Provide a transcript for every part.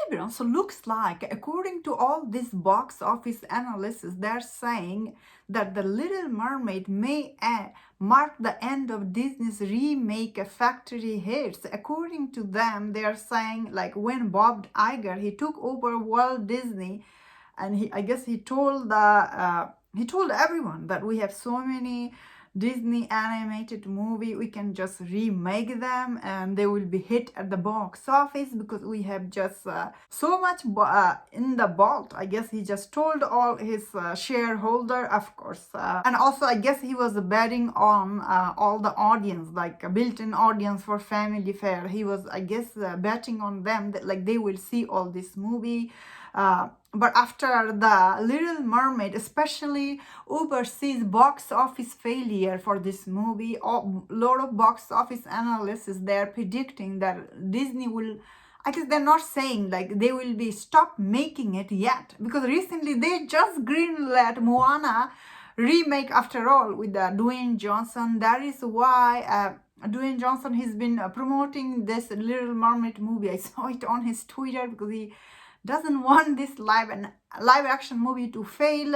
background. So looks like, according to all this box office analysis, they're saying that The Little Mermaid may mark the end of Disney's remake factory hits. According to them, they are saying like when Bob Iger he took over Walt Disney, and I guess he told everyone that we have so many Disney animated movie, we can just remake them and they will be hit at the box office because we have just so much in the vault. I guess he just told all his shareholder, of course, and also I guess he was betting on all the audience, like a built-in audience for Family Fair. He was, I guess, betting on them that like they will see all this movie. But after The Little Mermaid, especially overseas box office failure for this movie, a lot of box office analysts, they're predicting that Disney will, I guess they're not saying like they will be stop making it yet, because recently they just greenlit Moana remake after all with Dwayne Johnson. That is why Dwayne Johnson has been promoting this Little Mermaid movie. I saw it on his Twitter because he doesn't want this live action movie to fail.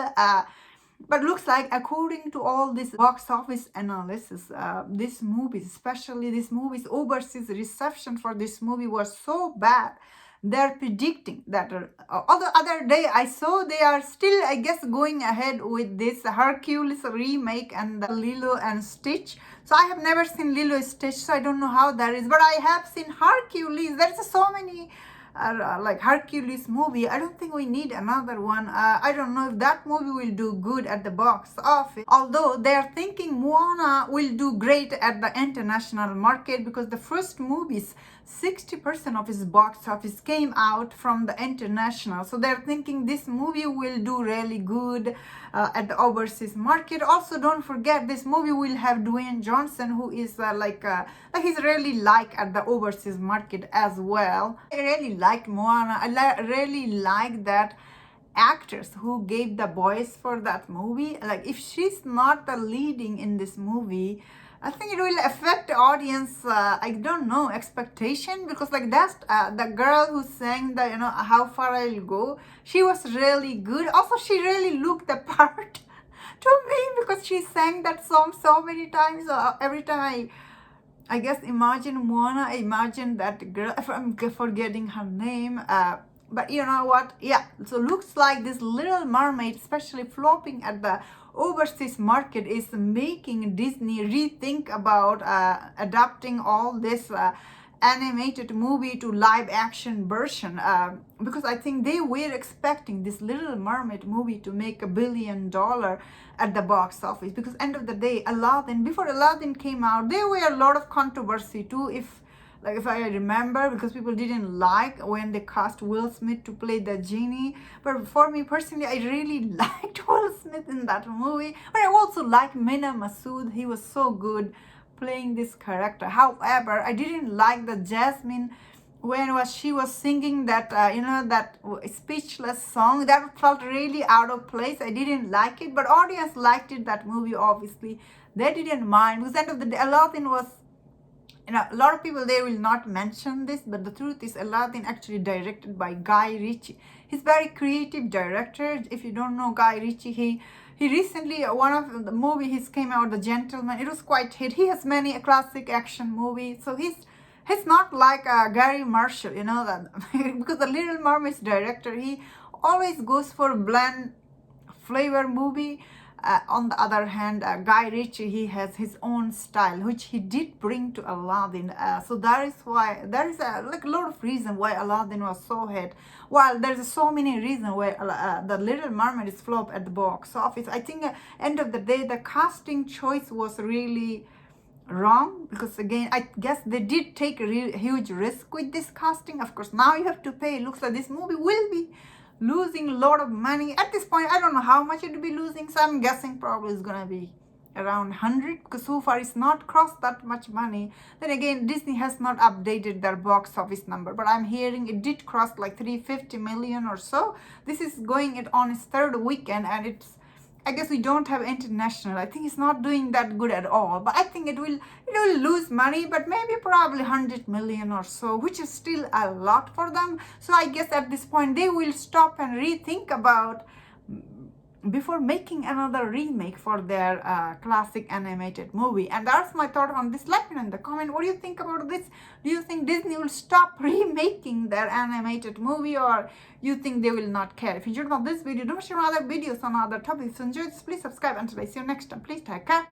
But looks like, according to all this box office analysis, this movie, especially this movie's overseas reception for this movie was so bad. They're predicting that the other day I saw they are still, I guess, going ahead with this Hercules remake and the Lilo and Stitch. So I have never seen Lilo and Stitch, so I don't know how that is. But I have seen Hercules. There's so many like Hercules movie. I don't think we need another one. I don't know if that movie will do good at the box office, although they are thinking Moana will do great at the international market, because the first movies 60% of its box office came out from the international. So they're thinking this movie will do really good at the overseas market. Also, don't forget this movie will have Dwayne Johnson, who is like he's really like at the overseas market as well. I really like Moana. I really like that actress who gave the voice for that movie. Like if she's not the leading in this movie, I think it will affect the audience, I don't know, expectation, because like that's the girl who sang the, How Far I'll Go. She was really good. Also, she really looked the part to me because she sang that song so many times. So every time I guess imagine Moana, I imagine that girl, if I'm forgetting her name, but you know what, yeah, so looks like this Little Mermaid, especially flopping at the overseas market, is making Disney rethink about adapting all this animated movie to live action version, because I think they were expecting this Little Mermaid movie to make $1 billion at the box office, because end of the day, Aladdin, before Aladdin came out, there were a lot of controversy too, if I remember, because people didn't like when they cast Will Smith to play the genie. But for me personally, I really liked Will Smith in that movie. But I also like Mena Massoud. He was so good playing this character. However, I didn't like the Jasmine when she was singing that that speechless song. That felt really out of place. I didn't like it, but audience liked it. That movie, obviously, they didn't mind, because at the end of the day, Aladdin was, a lot of people, they will not mention this, but the truth is Aladdin actually directed by Guy Ritchie. He's very creative director. If you don't know Guy Ritchie, he recently, one of the movie he's came out, The Gentleman, it was quite hit. He has many classic action movies, so he's not like Gary Marshall, that because the Little Mermaid's director, he always goes for bland flavor movie. On the other hand, Guy Ritchie, he has his own style, which he did bring to Aladdin. So that is why there is a lot of reason why Aladdin was so hit. While there's so many reasons why the Little Mermaid is flop at the box office. I think end of the day, the casting choice was really wrong, because again, I guess they did take a huge risk with this casting. Of course, now you have to pay. It looks like this movie will be losing a lot of money at this point. I don't know how much it will be losing, so I'm guessing probably it's gonna be around 100, because so far it's not crossed that much money. Then again, Disney has not updated their box office number, but I'm hearing it did cross like 350 million or so. This is going it on its third weekend, and it's I guess we don't have international. I think it's not doing that good at all. But I think it will lose money, but maybe probably 100 million or so, which is still a lot for them. So I guess at this point they will stop and rethink about before making another remake for their classic animated movie. And that's my thought on this. Let me know in the comment, what do you think about this? Do you think Disney will stop remaking their animated movie, or you think they will not care? If you enjoyed this video, don't share other videos on other topics. If you enjoyed this, please subscribe. Until I see you next time, please take care.